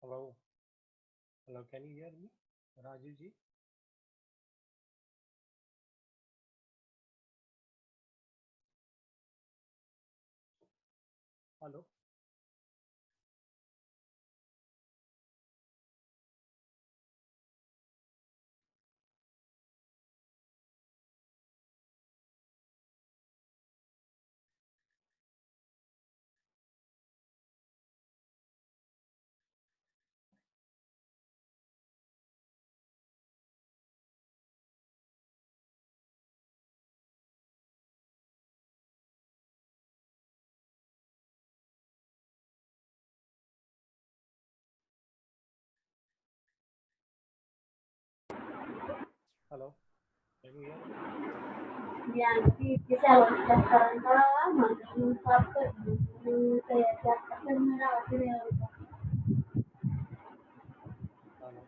Hello, hello. Can you hear me, Rajiv ji? Hello, hello. Can you hear me? Bianchi che si allontanava, non fatto terminava. Hello.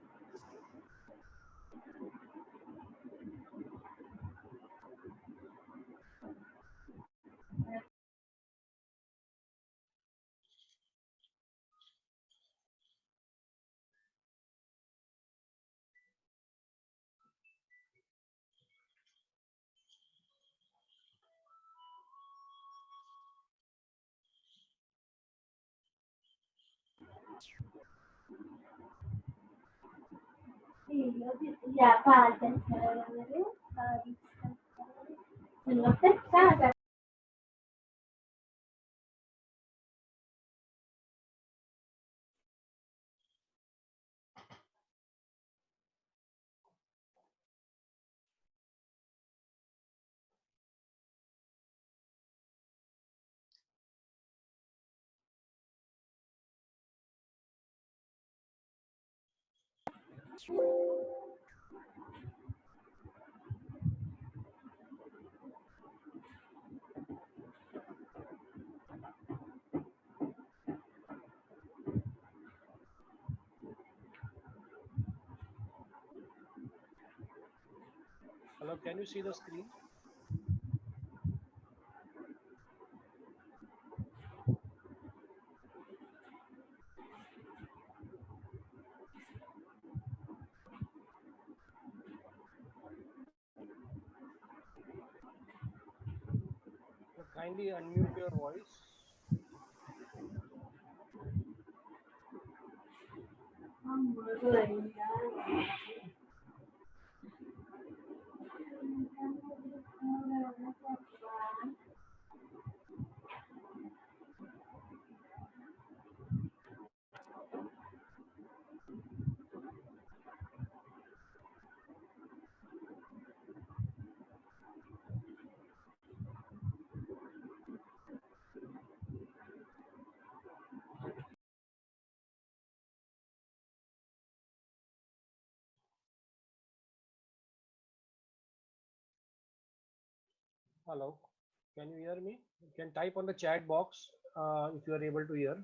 Sì, io ya parte, Hello. l'ho testata. Hello. Can you see the screen? Kindly unmute your voice. Hello. Can you hear me? You can type on the chat box if you are able to hear.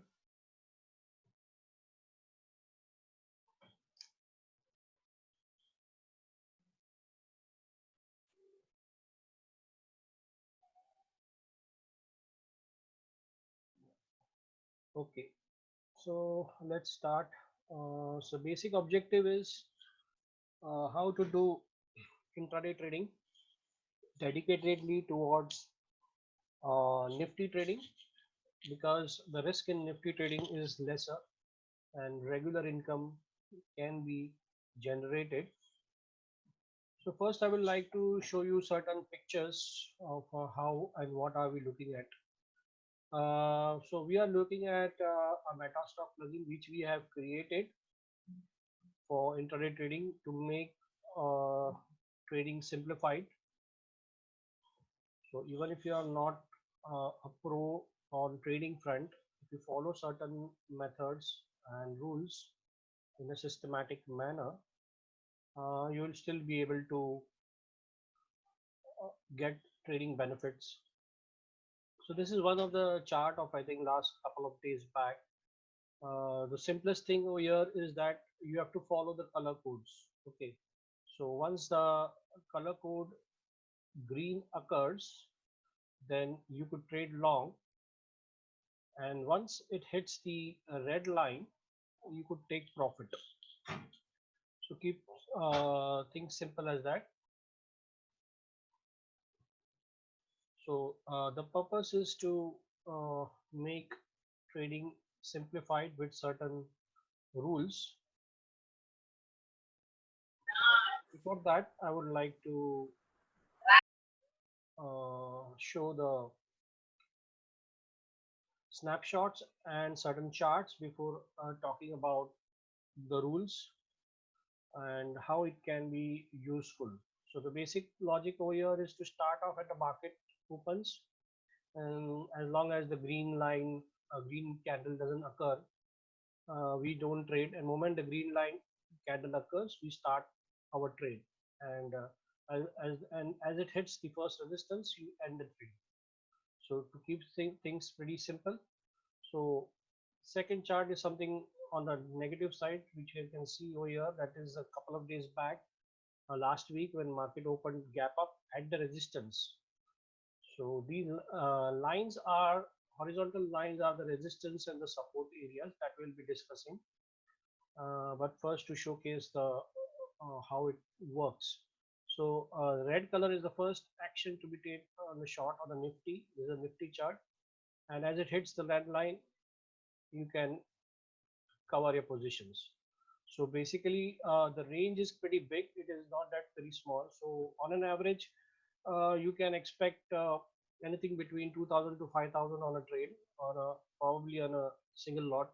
Okay. So let's start. So basic objective is how to do intraday trading dedicatedly towards Nifty trading because the risk in Nifty trading is lesser and regular income can be generated. So first I will like to show you certain pictures of how and what are we looking at. So we are looking at a MetaStock plugin which we have created for intraday trading to make uh, trading simplified. So even if you are not a pro on trading front, if you follow certain methods and rules in a systematic manner, you will still be able to get trading benefits. So this is one of the chart of I think last couple of days back. The simplest thing over here is that you have to follow the color codes. Okay, so once the color code green occurs, then you could trade long, and once it hits the red line, you could take profit. So keep things simple as that. So the purpose is to make trading simplified with certain rules. Before that, I would like to show the snapshots and certain charts before talking about the rules and how it can be useful. So the basic logic over here is to start off at the market opens, and as long as the green line, green candle doesn't occur, we don't trade. And moment the green line candle occurs, we start our trade. And as it hits the first resistance, you end the trade. So to keep things pretty simple. So second chart is something on the negative side, which you can see over here. That is a couple of days back, last week when market opened gap up at the resistance. So these lines are horizontal lines are the resistance and the support areas that we'll be discussing. But first to showcase the how it works. So red color is the first action to be taken on the short on the Nifty. This is a Nifty chart, and as it hits the red line, you can cover your positions. So basically, the range is pretty big. It is not that very small. So on an average, you can expect anything between 2,000 to 5,000 on a trade, or probably on a single lot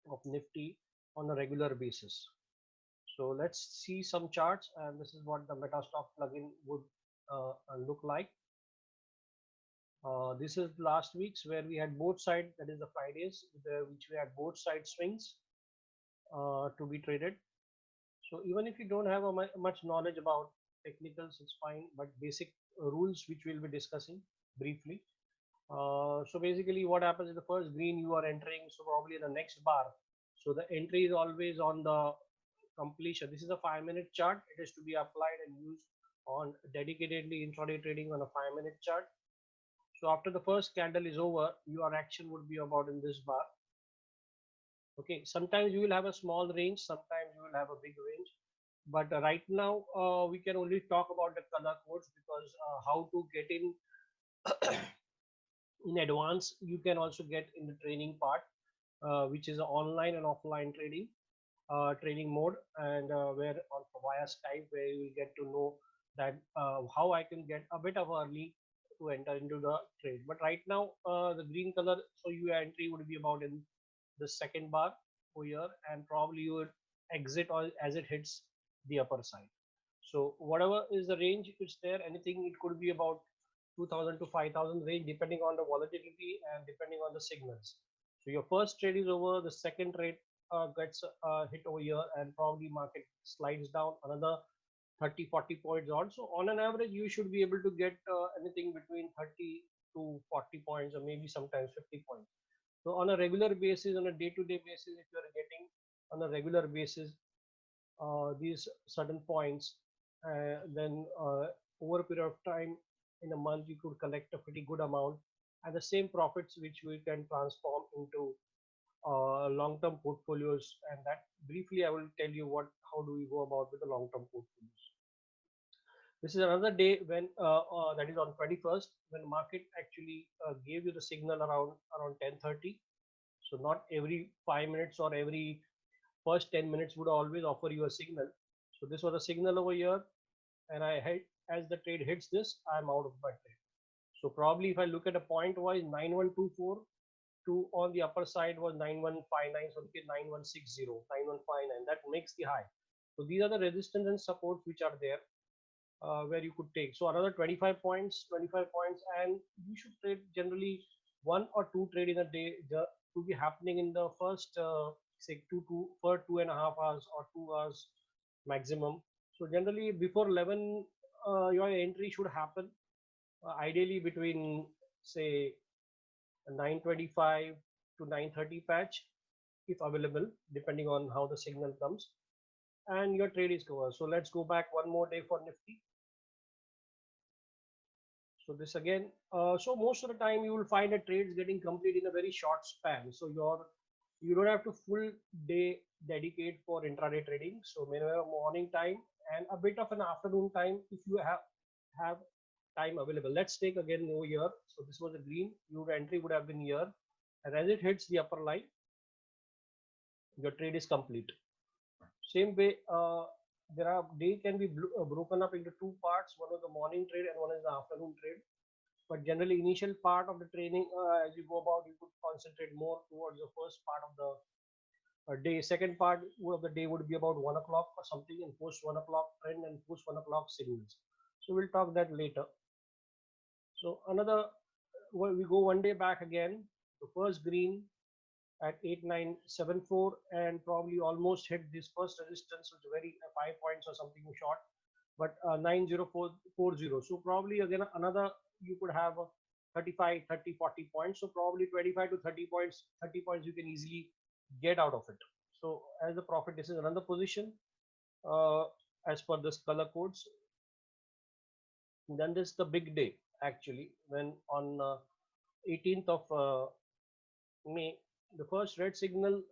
of Nifty on a regular basis. So let's see some charts, and this is what the MetaStock plugin would look like. This is last week's where we had both sides, that is the Fridays, which we had both side swings to be traded. So even if you don't have a much knowledge about technicals, it's fine, but basic rules which we'll be discussing briefly. So basically what happens is the first green you are entering, so probably the next bar. So the entry is always on the completion. This is a 5-minute chart. It is to be applied and used on dedicatedly intraday trading on a 5-minute chart. So after the first candle is over, your action would be about in this bar. Okay, sometimes you will have a small range, sometimes you will have a big range, but right now we can only talk about the color codes, because how to get in advance you can also get in the training part, which is online and offline training mode, and where on via Skype, where you will get to know that how I can get a bit of early to enter into the trade. But right now the green color, so your entry would be about in the second bar over here, and probably you would exit or as it hits the upper side. So whatever is the range, it's there. Anything, it could be about 2,000 to 5,000 range, depending on the volatility and depending on the signals. So your first trade is over, the second trade gets hit over here, and probably market slides down another 30-40 points on. So on an average, you should be able to get anything between 30 to 40 points, or maybe sometimes 50 points. So on a regular basis, on a day-to-day basis, if you are getting on a regular basis these certain points, then over a period of time in a month, you could collect a pretty good amount, and the same profits which we can transform into long-term portfolios. And that briefly, I will tell you what how do we go about with the long-term portfolios. This is another day when that is on 21st, when market actually gave you the signal around 10:30. So not every 5 minutes or every first 10 minutes would always offer you a signal. So this was a signal over here, and I had, as the trade hits this, I'm out of my trade. So probably if I look at a point wise, 9124 to on the upper side was 9159, so okay, 9160, 9159, that makes the high. So these are the resistance and supports which are there, where you could take. So another 25 points, and you should trade generally one or two trade in a day to be happening in the first say for 2.5 hours or 2 hours maximum. So generally before 11, your entry should happen, ideally between say 9:25 to 9:30 patch, if available, depending on how the signal comes, and your trade is covered. So let's go back one more day for Nifty. So this again, so most of the time you will find a trades getting complete in a very short span. So your You don't have to full day dedicate for intraday trading. So whenever morning time and a bit of an afternoon time, if you have time available. Let's take again over here. So this was a green. Your entry would have been here, and as it hits the upper line, your trade is complete. Same way, there are day can be broken up into two parts. One is the morning trade and one is the afternoon trade. But generally, initial part of the training, as you go about, you could concentrate more towards the first part of the day. Second part of the day would be about 1 o'clock or something, and post 1 o'clock trend and post 1 o'clock signals. So we'll talk that later. So another, well, we go one day back again. The first green at 8974 and probably almost hit this first resistance, which very 5 points or something short, but 90440. So probably again another, you could have 35, 30, 40 points. So probably 25 to 30 points, 30 points you can easily get out of it. So as the profit, this is another position uh, as per this color codes. Then this the big day actually, when on 18th of May, the first red signal,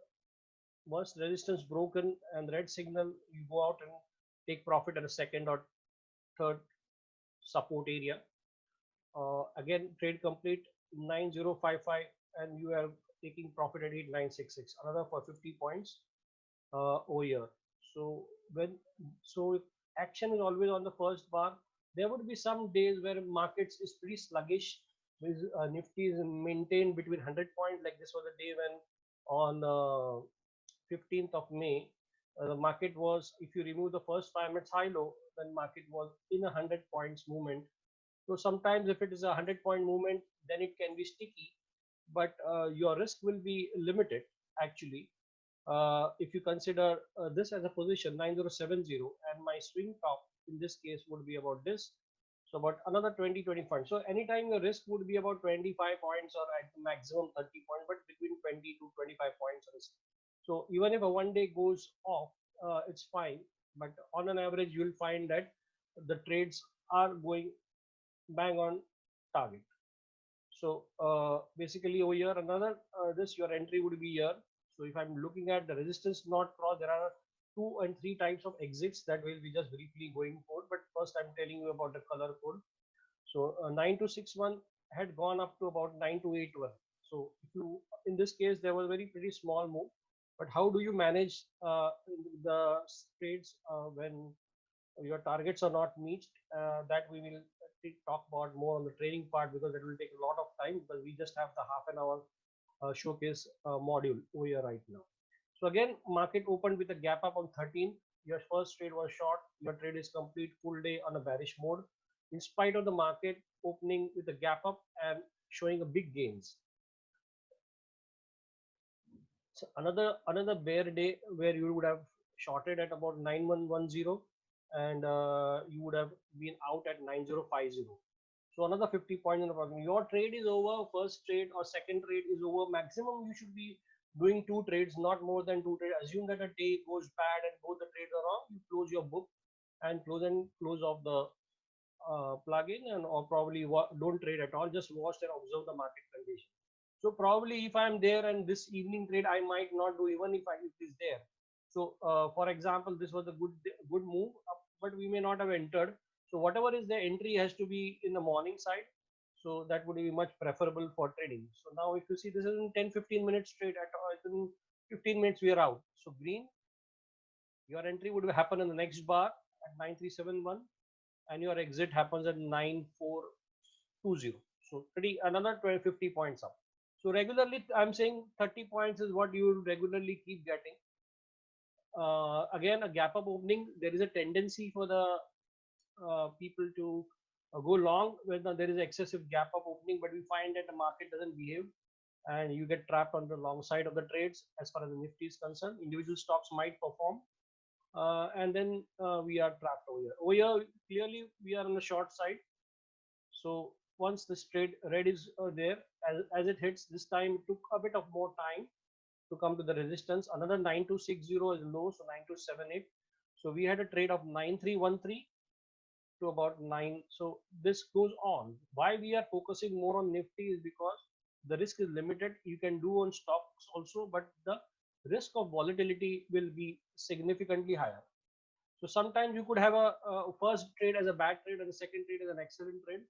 once resistance broken and red signal, you go out and take profit at a second or third support area. Again, trade complete 9055, and you are taking profit at 8966, another for 50 points over here. So when so action is always on the first bar. There would be some days where markets is pretty sluggish, with Nifty is maintained between 100 points. Like this was a day when on 15th of May, the market was, if you remove the first 5 minutes high low, then market was in a 100 points movement. So sometimes if it is a 100-point movement, then it can be sticky, but your risk will be limited actually. If you consider this as a position 9070, and my swing top in this case would be about this, so about another 20-25. So anytime your risk would be about 25 points or at maximum 30 points, but between 20 to 25 points risk. So even if a one day goes off, it's fine, but on an average you'll find that the trades are going bang on target. So basically over here, another this your entry would be here. So if I'm looking at the resistance not cross, there are 2 and 3 types of exits that will be just briefly going for. But first I'm telling you about the color code. So 9261 had gone up to about 9281. So if you, in this case, there was a very pretty small move. But how do you manage the trades when your targets are not met? That we will talk about more on the training part, because it will take a lot of time, because we just have the half an hour showcase module over here right now. So again, market opened with a gap up on 13. Your first trade was short. Your trade is complete full day on a bearish mode, in spite of the market opening with a gap up and showing a big gains. So another bear day where you would have shorted at about 9110, and you would have been out at 9050. So another 50 points in the problem. Your trade is over, first trade or second trade is over. Maximum you should be doing 2 trades, not more than 2 trades. Assume that a day goes bad and both the trades are wrong. You close your book and close off the plugin, and or probably don't trade at all. Just watch and observe the market condition. So probably if I'm there and this evening trade, I might not do even if it is there. So for example, this was a good move, but we may not have entered. So whatever is the entry has to be in the morning side. So that would be much preferable for trading. So now if you see, this is in 10-15 minutes trade, at in 15 minutes we are out. So green, your entry would happen in the next bar at 9371, and your exit happens at 9420. So pretty another 50 points up. So regularly, I'm saying 30 points is what you regularly keep getting. Again, a gap up opening, there is a tendency for the people to go long when there is excessive gap up opening, but we find that the market doesn't behave and you get trapped on the long side of the trades. As far as the Nifty is concerned, individual stocks might perform, and then we are trapped over here. Over here, clearly we are on the short side. So once this trade red is there, as it hits, this time it took a bit of more time to come to the resistance. Another 9260 is low, so 9278. So we had a trade of 9313 to about 9. So this goes on. Why we are focusing more on Nifty is because the risk is limited. You can do on stocks also, but the risk of volatility will be significantly higher. So sometimes you could have a first trade as a bad trade and the second trade as an excellent trade.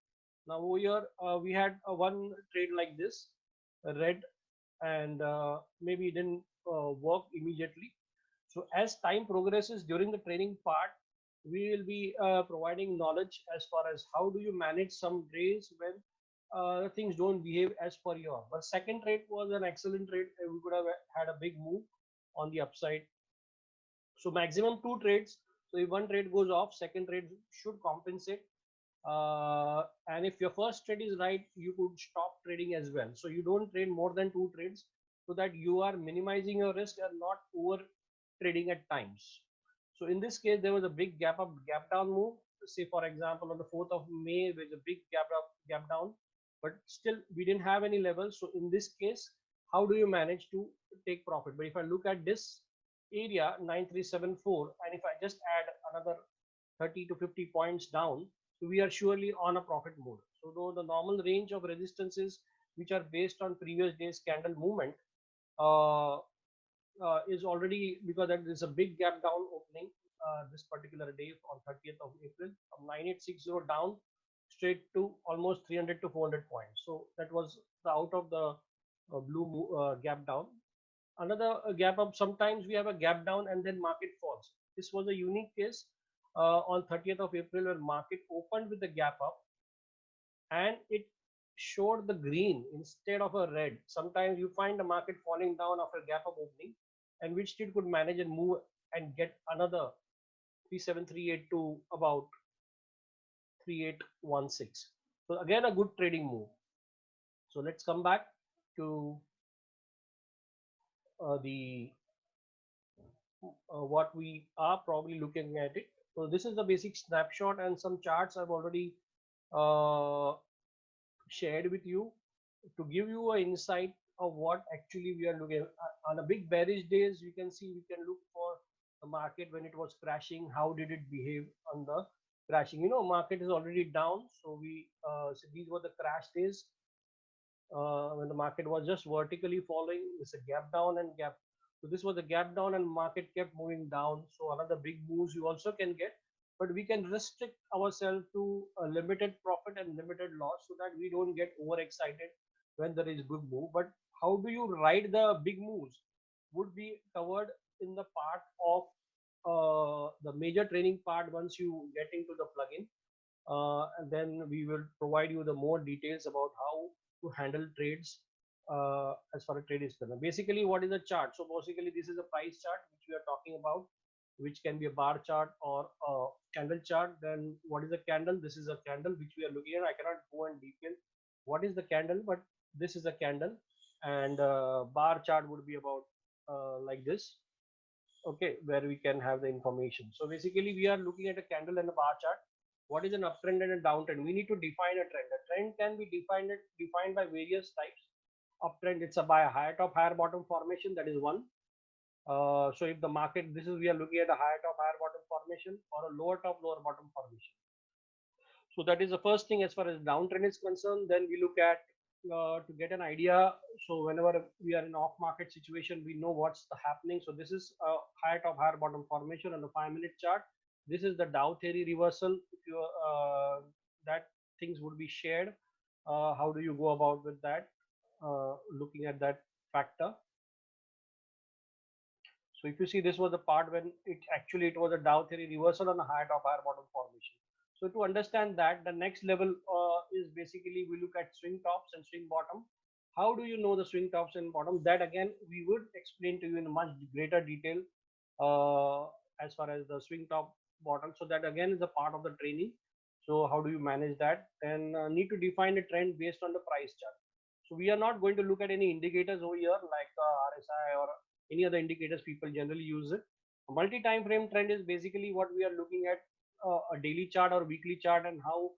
Now over here, we had one trade like this, a red, and maybe it didn't work immediately. So as time progresses during the training part, we will be providing knowledge as far as how do you manage some trades when things don't behave as per your. But second trade was an excellent trade. We could have had a big move on the upside. So maximum two trades. So if one trade goes off, second trade should compensate. And if your first trade is right, you could stop trading as well. So you don't trade more than two trades so that you are minimizing your risk and not over trading at times. So in this case, there was a big gap up, gap down move. Say for example, on the 4th of May, there's a big gap up, gap down, but still we didn't have any levels. So in this case, how do you manage to take profit? But if I look at this area 9374, and if I just add another 30 to 50 points down, so we are surely on a profit mode. So though the normal range of resistances which are based on previous day's candle movement uh, is already, because that is a big gap down opening this particular day on 30th of April from 9860 down straight to almost 300 to 400 points. So that was the out of the blue gap down. Another gap up, sometimes we have a gap down and then market falls. This was a unique case on 30th of April where market opened with the gap up and it showed the green instead of a red. Sometimes you find the market falling down after gap up opening, and which still could manage and move and get another 37382 to about 3816. So again, a good trading move. So let's come back to the what we are probably looking at it. So this is the basic snapshot, and some charts I've already uh, shared with you to give you an insight of what actually we are looking at. On a big bearish days. You can see, we can look for the market when it was crashing. How did it behave on the crashing? You know, market is already down. So so these were the crash days when the market was just vertically following. It's a gap down and gap. So this was a gap down and market kept moving down. So another big moves you also can get, but we can restrict ourselves to a limited profit and limited loss so that we don't get overexcited when there is good move. But how do you ride the big moves would be covered in the part of the major training part once you get into the plugin. And then we will provide you the more details about how to handle trades as far as trade is concerned. Basically, what is a chart? So basically, this is a price chart which we are talking about, which can be a bar chart or a candle chart. Then what is a candle? This is a candle which we are looking at. I cannot go in detail what is the candle, but this is a candle, and bar chart would be about like this. Okay, where we can have the information. So basically, we are looking at a candle and a bar chart. What is an uptrend and a downtrend? We need to define a trend. A trend can be defined by various types. Uptrend, it's a by a higher top, higher bottom formation. That is one. So if the market, this is, we are looking at a higher top, higher bottom formation or a lower top, lower bottom formation. So that is the first thing as far as downtrend is concerned. Then we look at to get an idea. So whenever we are in off market situation, we know what's happening. So this is a higher top, higher bottom formation on the 5-minute chart. This is the Dow theory reversal. If you that things would be shared. How do you go about with that? Looking at that factor. So if you see, this was the part when it was a Dow theory reversal on a higher top, higher bottom formation. So to understand that, the next level is basically we look at swing tops and swing bottom. How do you know the swing tops and bottom? That again we would explain to you in much greater detail as far as the swing top bottom. So that again is a part of the training. So how do you manage that? And need to define a trend based on the price chart. So we are not going to look at any indicators over here like RSI or any other indicators people generally use it. A multi-time frame trend is basically what we are looking at, a daily chart or weekly chart, and how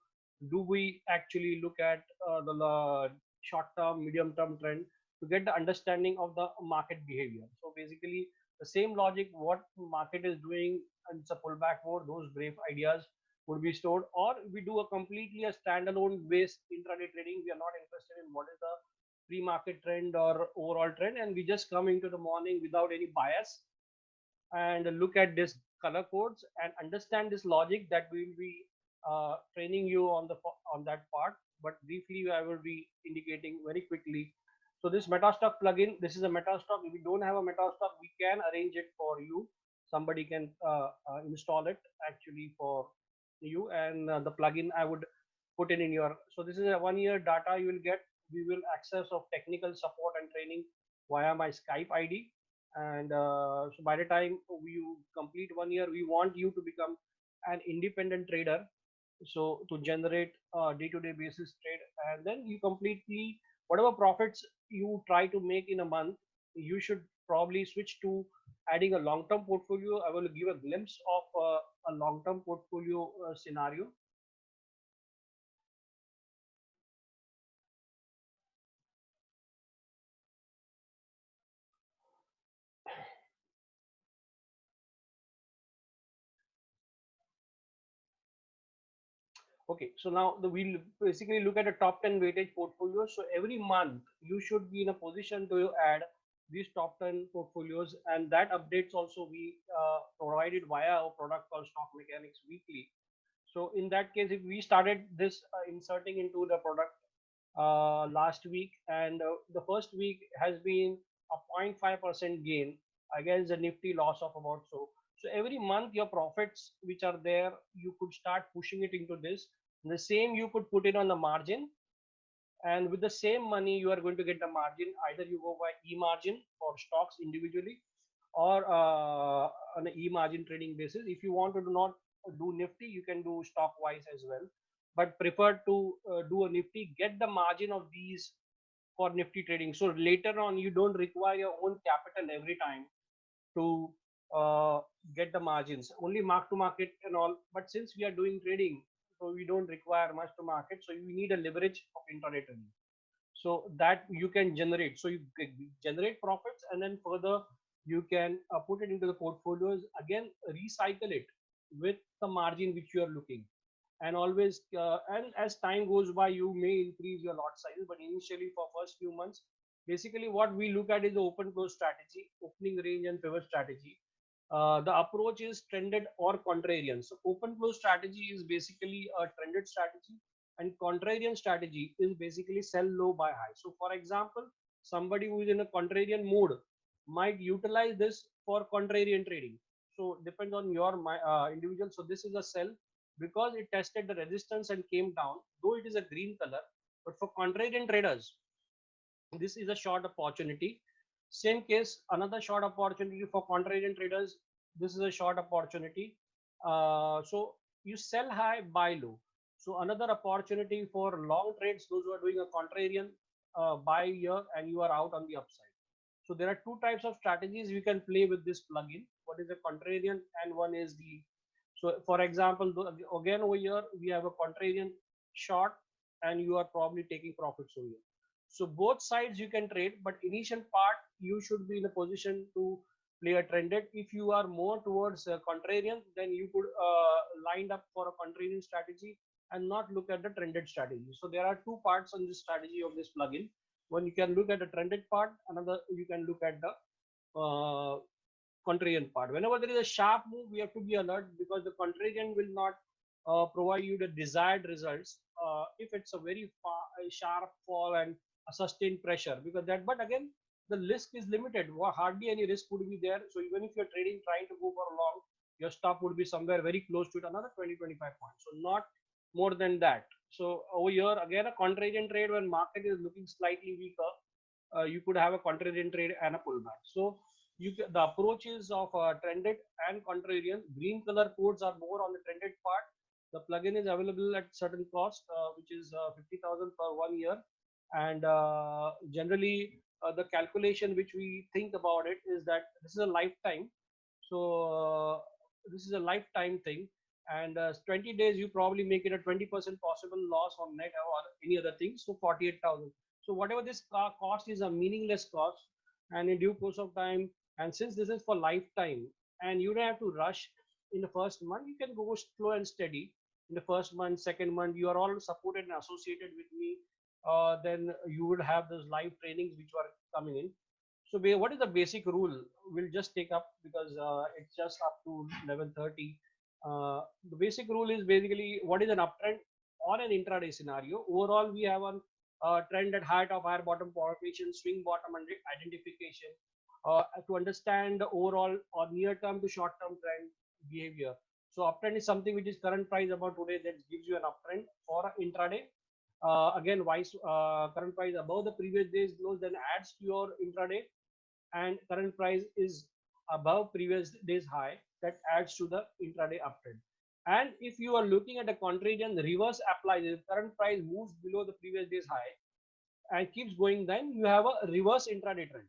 do we actually look at the short term, medium term trend to get the understanding of the market behavior. So basically the same logic, what market is doing and it's a pullback mode, those brave ideas would be stored, or we do a completely a standalone based intraday trading. We are not interested in what is the pre-market trend or overall trend, and we just come into the morning without any bias and look at this color codes and understand this logic that we will be training you on the on that part. But briefly, I will be indicating very quickly. So this Metastock plugin, this is a Metastock. If we don't have a Metastock, we can arrange it for you. Somebody can install it actually for you, and the plugin I would put in your. So this is a 1 year data you will get. We will access of technical support and training via my Skype ID, and so by the time you complete 1 year, we want you to become an independent trader, so to generate day-to-day basis trade, and then you completely whatever profits you try to make in a month, you should probably switch to adding a long-term portfolio. I will give a glimpse of a long-term portfolio scenario. Okay, so now we'll basically look at a top 10 weightage portfolio. So every month you should be in a position to add these top 10 portfolios, and that updates also we provided via our product called Stock Mechanics Weekly. So in that case, if we started this inserting into the product last week, and the first week has been a 0.5% gain against the Nifty loss of about so. So every month your profits which are there, you could start pushing it into this. The same you could put it on the margin, and with the same money you are going to get the margin. Either you go by E margin for stocks individually, or on an E margin trading basis. If you want to do not do Nifty, you can do stock wise as well, but prefer to do a Nifty, get the margin of these for Nifty trading. So later on, you don't require your own capital every time to get the margins, only mark to market and all. But since we are doing trading, so we don't require much to market, so you need a leverage of intraday trading, so that you can generate. So you generate profits, and then further you can put it into the portfolios again, recycle it with the margin which you are looking. And always and as time goes by, you may increase your lot size, but initially for first few months, basically what we look at is the open close strategy, opening range and pivot strategy. The approach is trended or contrarian. So open close strategy is basically a trended strategy, and contrarian strategy is basically sell low buy high. So for example, somebody who is in a contrarian mode might utilize this for contrarian trading. So depends on your individual. So this is a sell because it tested the resistance and came down, though it is a green color. But for contrarian traders, this is a short opportunity. Same case, another short opportunity for contrarian traders. This is a short opportunity. So you sell high, buy low. So another opportunity for long trades, those who are doing a contrarian, buy here and you are out on the upside. So there are two types of strategies we can play with this plugin. One is a contrarian and one is the. So for example, again over here we have a contrarian short, and you are probably taking profits over here. So both sides you can trade, but initial part you should be in a position to play a trended. If you are more towards contrarian, then you could line up for a contrarian strategy and not look at the trended strategy. So there are two parts on this strategy of this plugin. One, you can look at the trended part. Another, you can look at the contrarian part. Whenever there is a sharp move, we have to be alert, because the contrarian will not provide you the desired results if it's a very sharp fall and a sustained pressure, because that. But again, the risk is limited. Hardly any risk would be there. So even if you're trading, trying to go for a long, your stop would be somewhere very close to it, another 20-25 points. So not more than that. So over here again, a contrarian trade when market is looking slightly weaker, you could have a contrarian trade and a pullback. So the approaches of trended and contrarian. Green color codes are more on the trended part. The plugin is available at certain cost, which is 50,000 per 1 year, and generally the calculation which we think about it is that this is a lifetime. So this is a lifetime thing, and 20 days you probably make it a 20% possible loss on net or any other thing. So 48,000. So whatever this cost is a meaningless cost, and in due course of time, and since this is for lifetime, and you don't have to rush in the first month, you can go slow and steady in the first month, second month. You are all supported and associated with me, then you would have those live trainings which were coming in. So what is the basic rule? We'll just take up because it's just up to 11:30. The basic rule is basically what is an uptrend on an intraday scenario. Overall, we have a trend at height of higher bottom formation, swing bottom identification to understand the overall or near term to short term trend behavior. So uptrend is something which is current price about today that gives you an uptrend for intraday. Again, current price above the previous day's lows then adds to your intraday, and current price is above previous day's high, that adds to the intraday uptrend. And if you are looking at a contrarian, reverse applies. If current price moves below the previous day's high and keeps going, then you have a reverse intraday trend.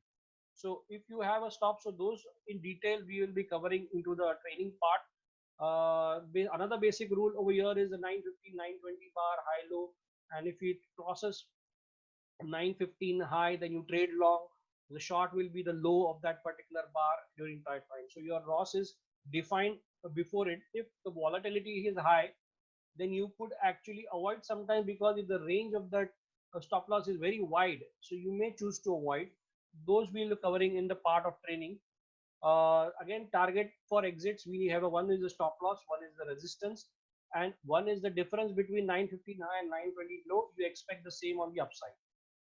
So if you have a stop, so those in detail we will be covering into the training part. Another basic rule over here is the 950 920 bar high low, and if it crosses 915 high, then you trade long. The short will be the low of that particular bar during that time. So your loss is defined before it. If the volatility is high, then you could actually avoid sometimes, because if the range of that stop loss is very wide, so you may choose to avoid. Those we'll be covering in the part of training. Again, target for exits, we have one is the stop loss, one is the resistance, and one is the difference between 915 high and 920 low. You expect the same on the upside.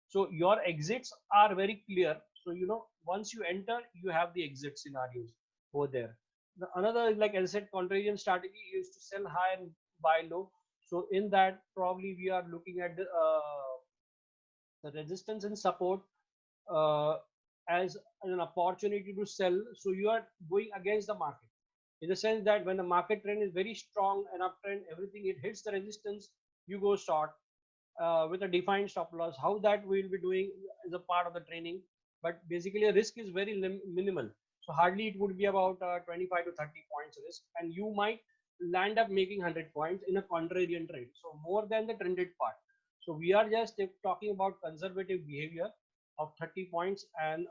So your exits are very clear. So once you enter, you have the exit scenarios over there. Another, like I said, contrarian strategy is to sell high and buy low. So in that, probably we are looking at the resistance and support uh, as an opportunity to sell. So you are going against the market, in the sense that when the market trend is very strong and uptrend, everything, it hits the resistance, you go short with a defined stop loss. How that we will be doing is a part of the training, but basically a risk is very minimal. So hardly it would be about 25 to 30 points risk, and you might land up making 100 points in a contrarian trade. So more than the trended part. So we are just talking about conservative behavior of 30 points, and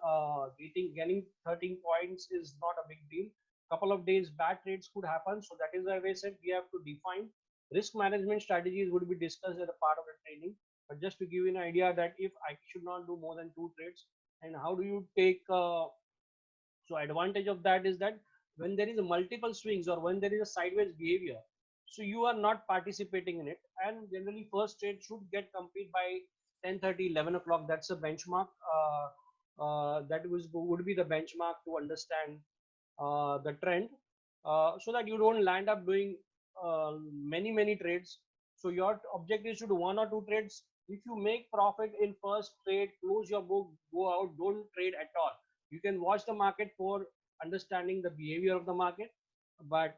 getting 13 points is not a big deal. Couple of days bad trades could happen. So that is why I said we have to define risk management strategies would be discussed as a part of the training. But just to give you an idea that if I should not do more than 2 trades, and how do you take so advantage of that is that when there is a multiple swings or when there is a sideways behavior, so you are not participating in it, and generally first trade should get complete by 10:30 11 o'clock. That's a benchmark. That would be the benchmark to understand the trend, so that you don't land up doing many trades. So your objective is to do 1 or 2 trades. If you make profit in first trade, close your book, go out, don't trade at all. You can watch the market for understanding the behavior of the market, but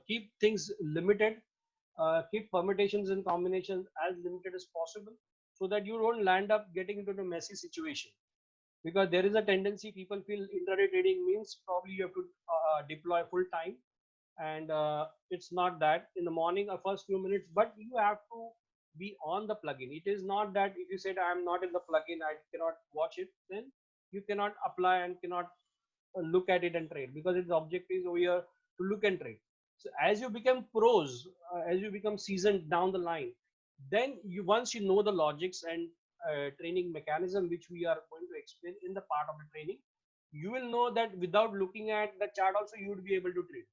keep things limited. Keep permutations and combinations as limited as possible, so that you don't land up getting into a messy situation. Because there is a tendency, people feel intraday trading means probably you have to deploy full time, and it's not that. In the morning or first few minutes, but you have to be on the plugin. It is not that if you said I am not in the plugin, I cannot watch it, then you cannot apply and cannot look at it and trade, because its objective is over here to look and trade. So as you become pros, as you become seasoned down the line, then you, once you know the logics and training mechanism which we are going to explain in the part of the training, you will know that without looking at the chart also you would be able to trade.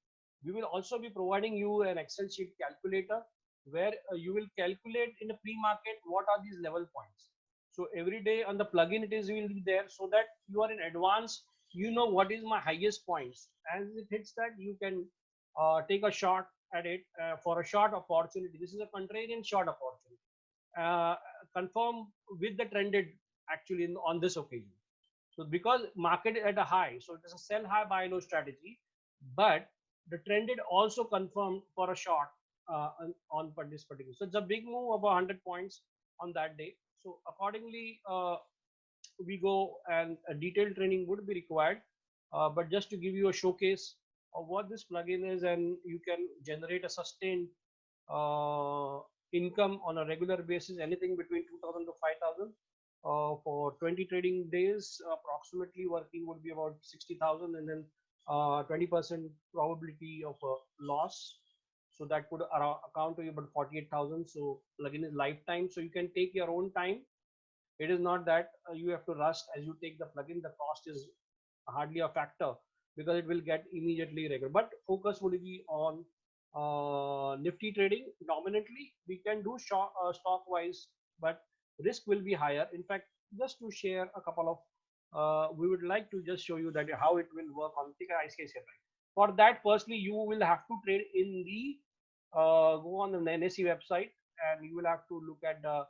We will also be providing you an Excel sheet calculator where you will calculate in a pre-market what are these level points. So every day on the plugin it is will be there, so that you are in advance, you know what is my highest points. As it hits that, you can take a shot at it for a short opportunity. This is a contrarian short opportunity. Confirm with the trended actually on this occasion. So because market at a high, so it is a sell high buy low strategy, but the trended also confirmed for a short on this particular. So it's a big move of 100 points on that day. So accordingly, we go, and a detailed training would be required. But just to give you a showcase of what this plugin is, and you can generate a sustained uh, income on a regular basis, anything between 2000 to 5000 for 20 trading days. Approximately working would be about 60,000, and then 20% probability of a loss. So that could account to you about 48,000. So plugin is lifetime, so you can take your own time It is not that you have to rush as you take the plugin. The cost is hardly a factor because it will get immediately regular. But focus would be on Nifty trading dominantly. We can do stock wise, but risk will be higher. In fact, just to share a couple of, we would like to just show you that how it will work on ICICI Bank. For that, firstly, you will have to trade in the go on the NSE website, and you will have to look at the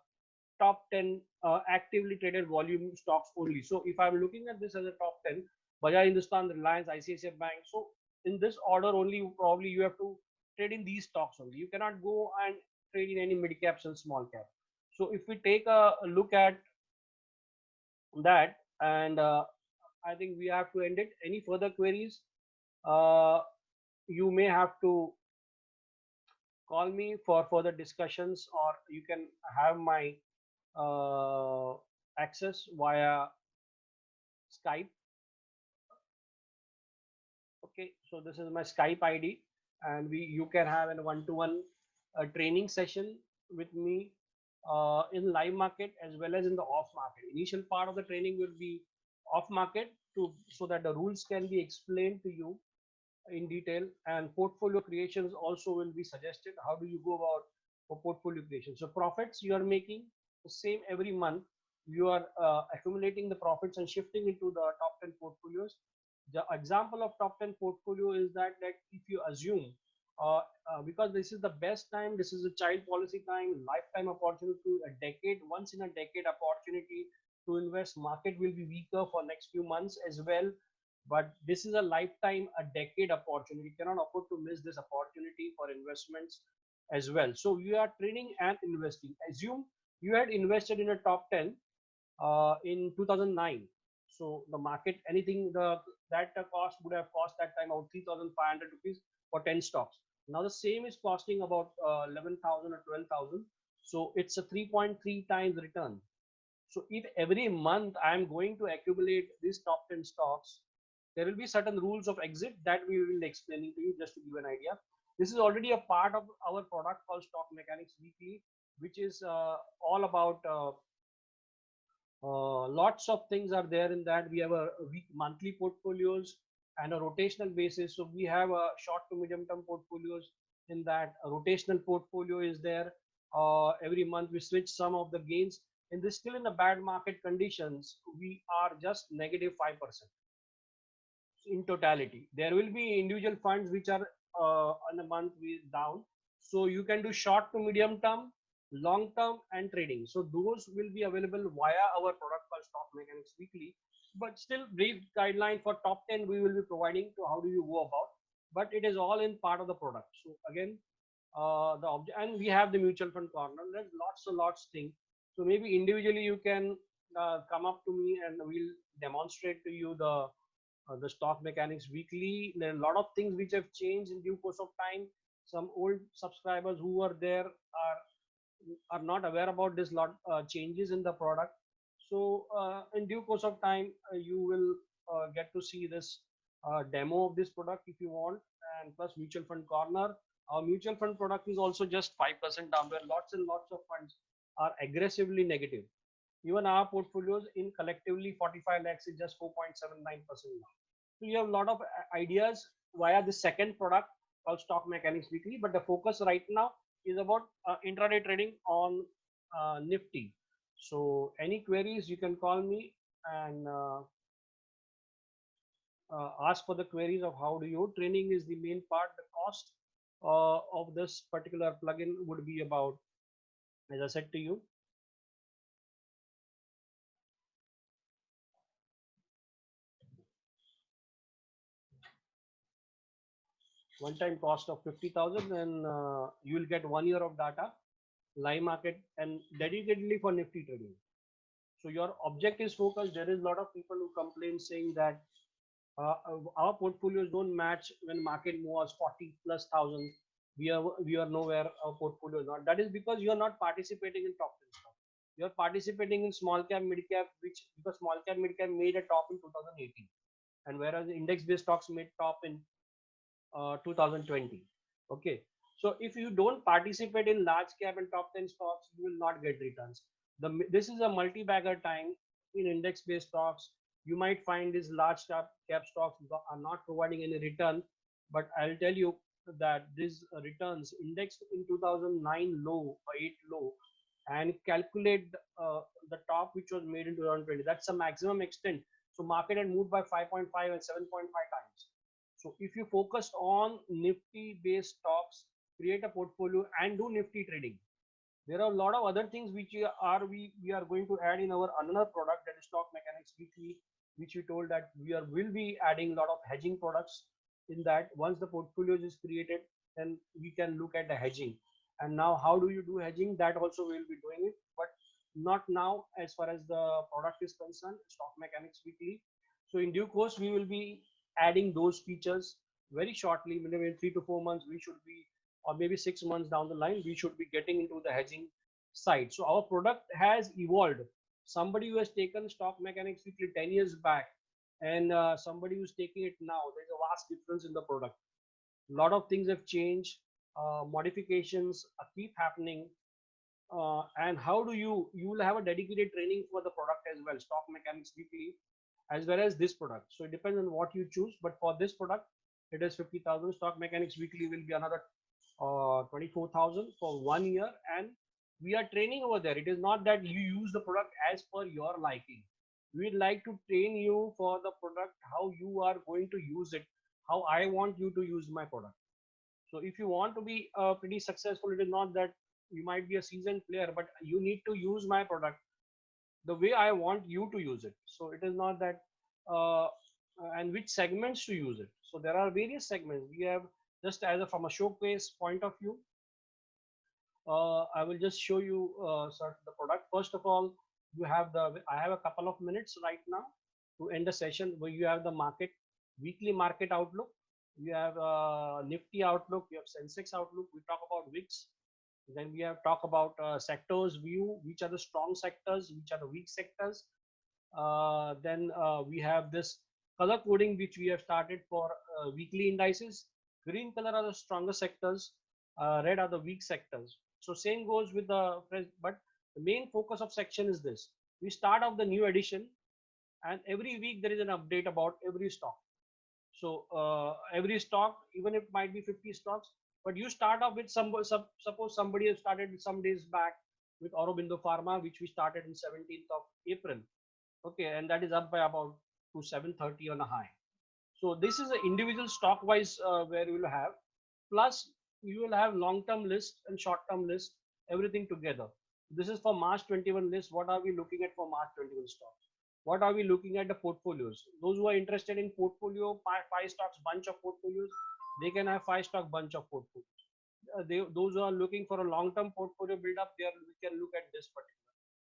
top 10 actively traded volume stocks only. So if I'm looking at this as a top 10, Bajaj Hindustan, Reliance, ICICI Bank. So in this order only, probably you have to trade in these stocks only. You cannot go and trade in any mid caps and small cap. So if we take a look at that, and I think we have to end it. Any further queries? You may have to call me for further discussions, or you can have my access via Skype. Okay, so this is my Skype ID, and you can have a one-to-one training session with me in live market as well as in the off market. Initial part of the training will be off market so that the rules can be explained to you in detail, and portfolio creations also will be suggested. How do you go about for portfolio creation? So profits you are making the same every month. You are accumulating the profits and shifting into the top 10 portfolios. The example of top 10 portfolio is that if you assume because this is the best time, this is a child policy time, lifetime opportunity, a decade, once in a decade opportunity to invest. Market will be weaker for next few months as well, but this is a lifetime, a decade opportunity. You cannot afford to miss this opportunity for investments as well. So you are trading and investing. Assume you had invested in a top 10 in 2009. So the market, anything that cost would have cost that time about 3,500 rupees for 10 stocks. Now the same is costing about 11,000 or 12,000. So it's a 3.3 times return. So if every month I am going to accumulate these top 10 stocks, there will be certain rules of exit that we will be explaining to you just to give an idea. This is already a part of our product called Stock Mechanics Weekly, which is all about lots of things are there in that. We have a week monthly portfolios and a rotational basis. So we have a short to medium term portfolios in that. A rotational portfolio is there. Every month we switch some of the gains. In this, still in the bad market conditions, we are just negative 5% in totality. There will be individual funds which are on a month down. So you can do short to medium term, long term, and trading. So those will be available via our product called Stock Mechanics Weekly. But still, brief guideline for top 10 we will be providing to how do you go about. But it is all in part of the product. So again, the object, and we have the mutual fund corner. There's lots things. So maybe individually you can come up to me and we'll demonstrate to you the Stock Mechanics Weekly. There are a lot of things which have changed in due course of time. Some old subscribers who were there are not aware about this lot changes in the product. So in due course of time, you will get to see this demo of this product if you want, and plus mutual fund corner. Our mutual fund product is also just 5% down, where lots and lots of funds are aggressively negative. Even our portfolios in collectively 45 lakhs is just 4.79% now. So you have a lot of ideas via the second product called Stock Mechanics Weekly, but the focus right now is about intraday trading on Nifty. So any queries, you can call me and ask for the queries of how do you. Training is the main part. The cost of this particular plugin would be about, as I said to you, one-time cost of 50,000, and you will get 1 year of data, live market, and dedicatedly for Nifty trading. So your object is focused. There is a lot of people who complain saying that our portfolios don't match when market moves 40 plus thousand. We are nowhere. Our portfolio is not. That is because you are not participating in top 10 stock. You are participating in small cap, mid cap, which because small cap, mid cap made a top in 2018, and whereas index based stocks made top in 2020. Okay, so if you don't participate in large cap and top 10 stocks, you will not get returns. This is a multi-bagger time in index-based stocks. You might find these large cap stocks are not providing any return, but I'll tell you that these returns indexed in 2009 low or 8 low and calculate the top which was made in 2020. That's the maximum extent. So market had moved by 5.5 and 7.5 times. So if you focused on Nifty based stocks, create a portfolio and do Nifty trading. There are a lot of other things which we are going to add in our another product, that is stock mechanics weekly, which we told that will be adding a lot of hedging products in that. Once the portfolio is created, then we can look at the hedging. And now how do you do hedging? That also we will be doing it, but not now as far as the product is concerned, stock mechanics weekly. So in due course we will be adding those features very shortly. Maybe in 3 to 4 months we should be, or maybe 6 months down the line, we should be getting into the hedging side. So our product has evolved. Somebody who has taken stock mechanics weekly 10 years back and somebody who's taking it now, there's a vast difference in the product. A lot of things have changed. Modifications keep happening. And how do you will have a dedicated training for the product as well, stock mechanics weekly, as well as this product. So it depends on what you choose, but for this product it is 50,000. Stock mechanics weekly will be another 24,000 for 1 year, and we are training over there. It is not that you use the product as per your liking. We'd like to train you for the product, how you are going to use it, how I want you to use my product. So if you want to be pretty successful, it is not that you might be a seasoned player, but you need to use my product the way I want you to use it. So it is not that, and which segments to use it. So there are various segments. We have, just as from a showcase point of view, I will just show you sort of the product. First of all, you have I have a couple of minutes right now to end the session, where you have the weekly market outlook. You have Nifty outlook, you have Sensex outlook. We talk about VIX. Then we have talk about sectors view, which are the strong sectors, which are the weak sectors. Then we have this color coding, which we have started for weekly indices. Green color are the stronger sectors, red are the weak sectors. So same goes with but the main focus of section is this. We start off the new edition, and every week there is an update about every stock. So every stock, even if it might be 50 stocks, but you start off with suppose somebody has started some days back with Aurobindo Pharma, which we started in 17th of April. Okay, and that is up by about to 730 on a high. So this is an individual stock wise where you will have, plus you will have long-term list and short-term list, everything together. This is for March 21 list. What are we looking at for March 21 stocks? What are we looking at the portfolios? Those who are interested in portfolio, five stocks bunch of portfolios, they can have 5-stock bunch of portfolios. Those who are looking for a long-term portfolio build up, we can look at this particular.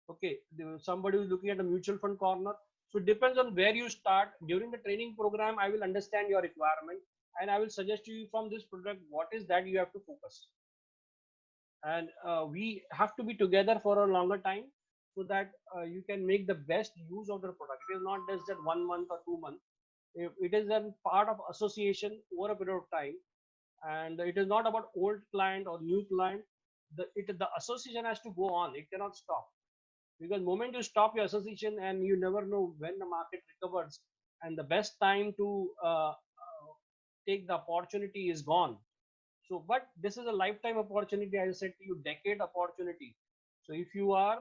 Okay, somebody who's looking at a mutual fund corner. So it depends on where you start. During the training program, I will understand your requirement and I will suggest to you from this product what is that you have to focus. And we have to be together for a longer time, so that you can make the best use of the product. It is not just that 1 month or 2 months. It is a part of association over a period of time, and it is not about old client or new client. The association has to go on. It cannot stop, because moment you stop your association, and you never know when the market recovers, and the best time to take the opportunity is gone. So, but this is a lifetime opportunity. As I said to you, decade opportunity. So if you are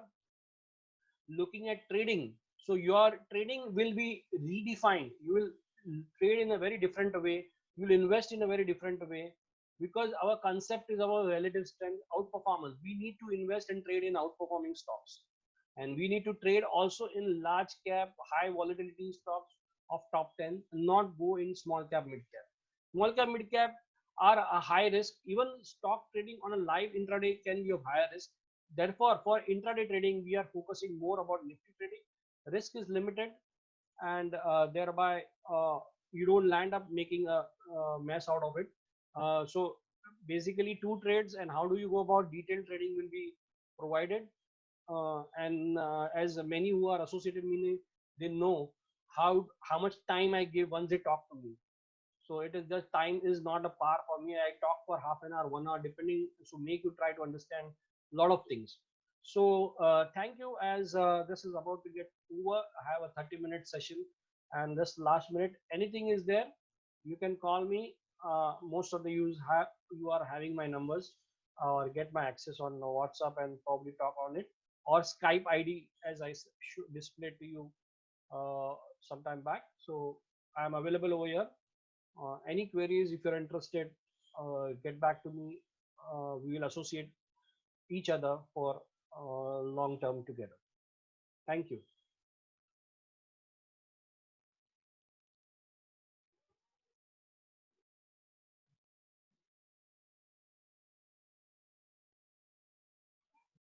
looking at trading, so your trading will be redefined. You will trade in a very different way. You will invest in a very different way, because our concept is our relative strength, outperformance. We need to invest and trade in outperforming stocks, and we need to trade also in large cap, high volatility stocks of top 10, not go in small cap, mid cap. Small cap, mid cap are a high risk. Even stock trading on a live intraday can be of higher risk. Therefore, for intraday trading, we are focusing more about Nifty trading. Risk is limited, and thereby you don't land up making a mess out of it. So basically 2 trades, and how do you go about detailed trading will be provided. And as many who are associated with me, they know how much time I give once they talk to me. So it is just, time is not a par for me. I talk for half an hour, 1 hour, depending, to make you try to understand a lot of things. So thank you. As this is about to get over, I have a 30-minute session, and this last minute, anything is there, you can call me. Most of the you are having my numbers, or get my access on WhatsApp and probably talk on it, or Skype ID as I should display to you sometime back. So I am available over here. Any queries, if you're interested, get back to me. We will associate each other for long term together. Thank you.